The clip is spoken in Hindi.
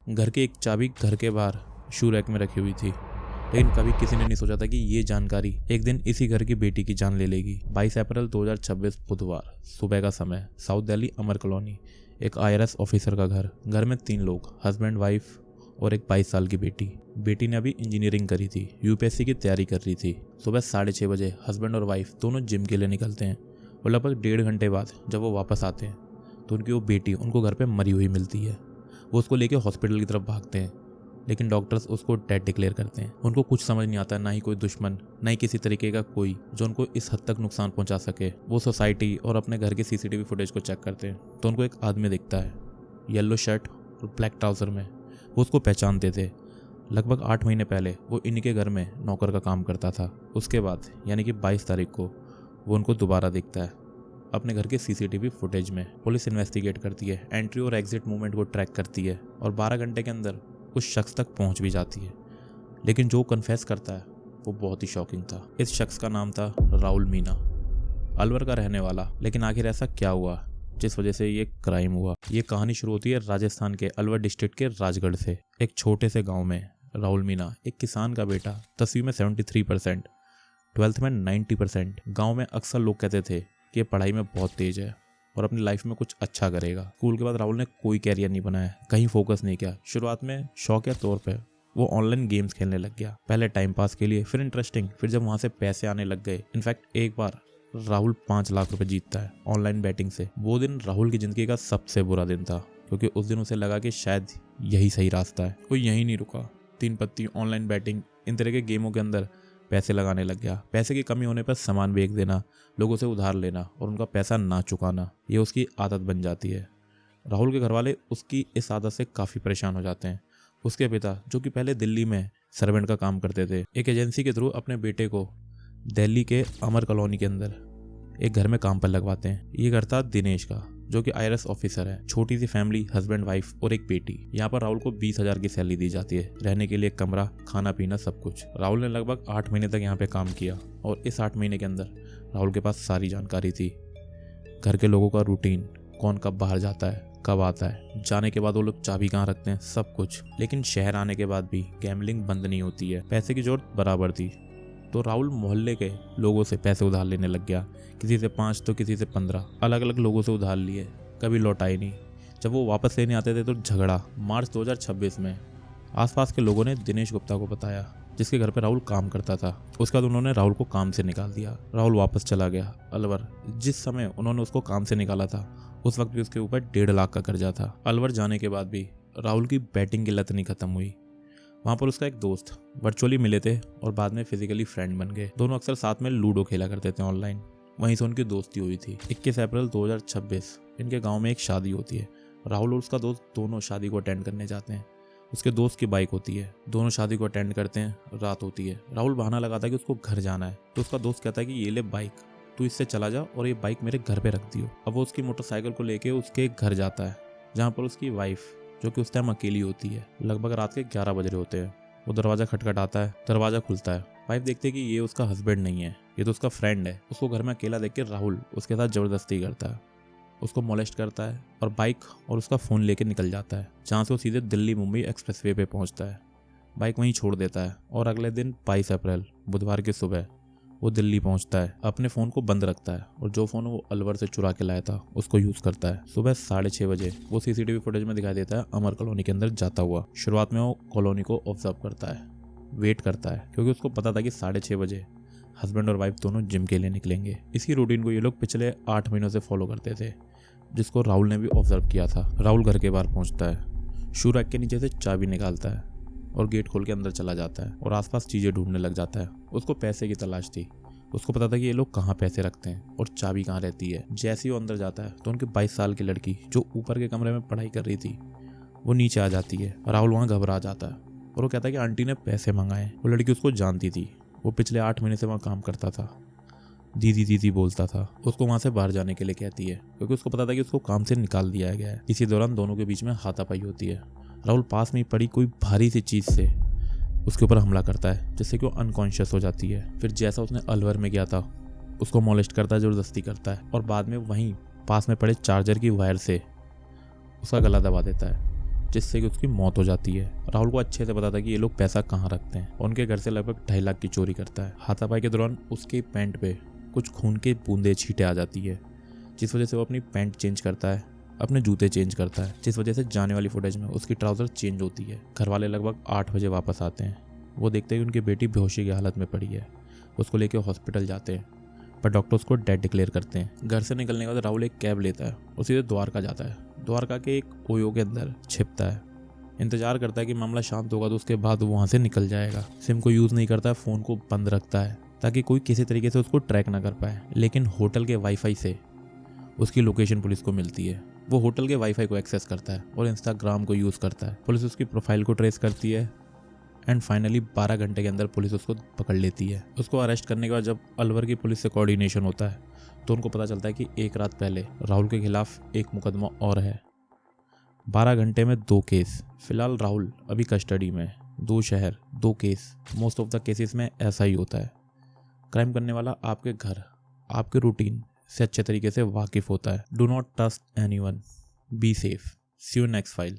घर की एक चाबी घर के बाहर शू रैक में रखी हुई थी, लेकिन कभी किसी ने नहीं सोचा था कि ये जानकारी एक दिन इसी घर की बेटी की जान ले लेगी। 22 अप्रैल 2026 बुधवार सुबह का समय, साउथ दिल्ली अमर कॉलोनी, एक IRS ऑफिसर का घर में 3 लोग, हस्बैंड, वाइफ और एक 22 साल की बेटी। बेटी ने अभी इंजीनियरिंग करी थी, UPSC की तैयारी कर रही थी। सुबह 6:30 बजे हस्बैंड और वाइफ दोनों जिम के लिए निकलते हैं और लगभग 1.5 घंटे बाद जब वो वापस आते हैं तो उनकी वो बेटी उनको घर पे मरी हुई मिलती है। वो उसको लेके हॉस्पिटल की तरफ भागते हैं, लेकिन डॉक्टर्स उसको डेड डिक्लेयर करते हैं। उनको कुछ समझ नहीं आता, ना ही कोई दुश्मन, ना ही किसी तरीके का कोई जो उनको इस हद तक नुकसान पहुंचा सके। वो सोसाइटी और अपने घर के CCTV फुटेज को चेक करते हैं तो उनको एक आदमी दिखता है, येलो शर्ट और ब्लैक ट्राउजर में। वो उसको पहचानते थे। लगभग 8 महीने पहले वो इन्हीं के घर में नौकर का काम करता था। उसके बाद यानी कि 22 तारीख को वो उनको दोबारा दिखता है अपने घर के CCTV फुटेज में। पुलिस इन्वेस्टिगेट करती है, एंट्री और एग्जिट मूवमेंट को ट्रैक करती है और 12 घंटे के अंदर उस शख्स तक पहुंच भी जाती है। लेकिन जो कन्फेस करता है वो बहुत ही शॉकिंग था। इस शख्स का नाम था राहुल मीना, अलवर का रहने वाला। लेकिन आखिर ऐसा क्या हुआ जिस वजह से ये क्राइम हुआ? ये कहानी शुरू होती है राजस्थान के अलवर डिस्ट्रिक्ट के राजगढ़ से। एक छोटे से गाँव में राहुल मीना, एक किसान का बेटा, 10वीं में 73%, 12th में 90%। गाँव में अक्सर लोग कहते थे कि ये पढ़ाई में बहुत तेज है और अपनी लाइफ में कुछ अच्छा करेगा। स्कूल के बाद राहुल ने कोई कैरियर नहीं बनाया, कहीं फोकस नहीं किया। शुरुआत में शौकिया तौर पे वो ऑनलाइन गेम्स खेलने लग गया, पहले टाइम पास के लिए, फिर इंटरेस्टिंग, फिर जब वहां से पैसे आने लग गए। इनफैक्ट एक बार राहुल 5 लाख रुपए जीतता है ऑनलाइन बैटिंग से। वो दिन राहुल की जिंदगी का सबसे बुरा दिन था, क्योंकि उस दिन उसे लगा कि शायद यही सही रास्ता है। वो यहीं नहीं रुका, 3 पत्ती, ऑनलाइन बैटिंग, इन तरह के गेमों के अंदर पैसे लगाने लग गया। पैसे की कमी होने पर सामान बेच देना, लोगों से उधार लेना और उनका पैसा ना चुकाना, ये उसकी आदत बन जाती है। राहुल के घरवाले उसकी इस आदत से काफ़ी परेशान हो जाते हैं। उसके पिता, जो कि पहले दिल्ली में सर्वेंट का काम करते थे, एक एजेंसी के थ्रू अपने बेटे को दिल्ली के अमर कॉलोनी के अंदर एक घर में काम पर लगवाते हैं। ये घर था दिनेश का, जो कि IRS ऑफिसर है। छोटी सी फैमिली, हस्बैंड, वाइफ और एक बेटी। यहाँ पर राहुल को 20,000 की सैलरी दी जाती है, रहने के लिए कमरा, खाना पीना, सब कुछ। राहुल ने लगभग 8 महीने तक यहाँ पे काम किया और इस 8 महीने के अंदर राहुल के पास सारी जानकारी थी। घर के लोगों का रूटीन, कौन कब बाहर जाता है, कब आता है, जाने के बाद वो लोग चाबी कहाँ रखते हैं, सब कुछ। लेकिन शहर आने के बाद भी गैम्बलिंग बंद नहीं होती है। पैसे की जरूरत बराबर थी, तो राहुल मोहल्ले के लोगों से पैसे उधार लेने लग गया। किसी से 5 तो किसी से 15, अलग अलग लोगों से उधार लिए, कभी लौटाए नहीं। जब वो वापस लेने आते थे तो झगड़ा। मार्च 2026 में आसपास के लोगों ने दिनेश गुप्ता को बताया, जिसके घर पे राहुल काम करता था। उसके बाद उन्होंने राहुल को काम से निकाल दिया। राहुल वापस चला गया अलवर। जिस समय उन्होंने उसको काम से निकाला था उस वक्त भी उसके ऊपर 1.5 लाख का कर्जा था। अलवर जाने के बाद भी राहुल की बैटिंग की लत नहीं खत्म हुई। वहाँ पर उसका एक दोस्त, वर्चुअली मिले थे और बाद में फिजिकली फ्रेंड बन गए। दोनों अक्सर साथ में लूडो खेला करते थे ऑनलाइन। वहीं से उनकी दोस्ती हुई थी। 21 अप्रैल 2026 इनके गांव में एक शादी होती है। राहुल और उसका दोस्त दोनों शादी को अटेंड करने जाते हैं। उसके दोस्त की बाइक होती है, दोनों शादी को अटेंड करते हैं। रात होती है। राहुल बहाना लगाता है कि उसको घर जाना है, तो उसका दोस्त कहता है कि ये ले बाइक, तू इससे चला जा और ये बाइक मेरे घर पे रख दियो। अब वो उसकी मोटरसाइकिल को लेके उसके घर जाता है, जहाँ पर उसकी वाइफ, जो कि उस टाइम अकेली होती है। लगभग रात के 11 बज रहे होते हैं। वो दरवाजा खटखटाता है, दरवाजा खुलता है। वाइफ देखती है कि ये उसका हस्बैंड नहीं है, ये तो उसका फ्रेंड है। उसको घर में अकेला देख के राहुल उसके साथ जबरदस्ती करता है, उसको मोलेस्ट करता है और बाइक और उसका फ़ोन लेके निकल जाता है, जहाँ से वो सीधे दिल्ली मुंबई एक्सप्रेसवे पे पहुँचता है। बाइक वहीं छोड़ देता है और अगले दिन 22 अप्रैल बुधवार की सुबह वो दिल्ली पहुंचता है। अपने फ़ोन को बंद रखता है और जो फ़ोन वो अलवर से चुरा के लाया था उसको यूज़ करता है। सुबह 6:30 बजे वो CCTV फुटेज में दिखाई देता है अमर कॉलोनी के अंदर जाता हुआ। शुरुआत में वो कॉलोनी को ऑब्जर्व करता है, वेट करता है, क्योंकि उसको पता था कि 6:30 बजे हस्बैंड और वाइफ दोनों जिम के लिए निकलेंगे। इसी रूटीन को ये लोग पिछले 8 महीनों से फॉलो करते थे, जिसको राहुल ने भी ऑब्जर्व किया था। राहुल घर के बाहर पहुँचता है, शू रैक के नीचे से चाबी निकालता है और गेट खोल के अंदर चला जाता है और आसपास चीज़ें ढूंढने लग जाता है। उसको पैसे की तलाश थी। उसको पता था कि ये लोग कहाँ पैसे रखते हैं और चाबी कहाँ रहती है। जैसे ही वो अंदर जाता है तो उनकी 22 साल की लड़की, जो ऊपर के कमरे में पढ़ाई कर रही थी, वो नीचे आ जाती है। राहुल वहाँ घबरा जाता है और वो कहता है कि आंटी ने पैसे मंगाए। वो लड़की उसको जानती थी, वो पिछले 8 महीने से वहाँ काम करता था। दीदी दीदी बोलता था। उसको वहाँ से बाहर जाने के लिए कहती है, क्योंकि उसको पता था कि उसको काम से निकाल दिया गया है। इसी दौरान दोनों के बीच में हाथापाई होती है। राहुल पास में पड़ी कोई भारी सी चीज़ से उसके ऊपर हमला करता है, जिससे कि वो अनकॉन्शियस हो जाती है। फिर जैसा उसने अलवर में किया था, उसको मोलेस्ट करता है, ज़बरदस्ती करता है और बाद में वहीं पास में पड़े चार्जर की वायर से उसका गला दबा देता है। जिससे कि उसकी मौत हो जाती है। राहुल को अच्छे से पता था कि ये लोग पैसा कहाँ रखते हैं। उनके घर से लगभग 2.5 लाख की चोरी करता है। हाथापाई के दौरान उसके पैंट पे कुछ खून के बूंदे छींटे आ जाती है, जिस वजह से वो अपनी पैंट चेंज करता है, अपने जूते चेंज करता है, जिस वजह से जाने वाली फुटेज में उसकी ट्राउजर चेंज होती है। घर वाले लगभग 8 बजे वापस आते हैं। वो देखते हैं कि उनकी बेटी बेहोशी की हालत में पड़ी है। उसको लेकर हॉस्पिटल जाते हैं, पर डॉक्टर उसको डेड डिक्लेयर करते हैं। घर से निकलने के बाद राहुल एक कैब लेता है और सीधे द्वारका जाता है। द्वारका के एक ओयो के अंदर छिपता है, इंतजार करता है कि मामला शांत होगा तो उसके बाद वो वहाँ से निकल जाएगा। सिम को यूज़ नहीं करता है, फ़ोन को बंद रखता है ताकि कोई किसी तरीके से उसको ट्रैक ना कर पाए। लेकिन होटल के वाईफाई से उसकी लोकेशन पुलिस को मिलती है। वो होटल के वाईफाई को एक्सेस करता है और इंस्टाग्राम को यूज़ करता है। पुलिस उसकी प्रोफाइल को ट्रेस करती है एंड फाइनली 12 घंटे के अंदर पुलिस उसको पकड़ लेती है। उसको अरेस्ट करने के बाद जब अलवर की पुलिस से कोऑर्डिनेशन होता है तो उनको पता चलता है कि एक रात पहले राहुल के खिलाफ एक मुकदमा और है। 12 घंटे में 2 केस। फिलहाल राहुल अभी कस्टडी में, 2 शहर 2 case. Most of the cases में ऐसा ही होता है। क्राइम करने वाला आपके घर, आपके रूटीन से अच्छे तरीके से वाकिफ होता है। Do not trust anyone, be safe. See you next file.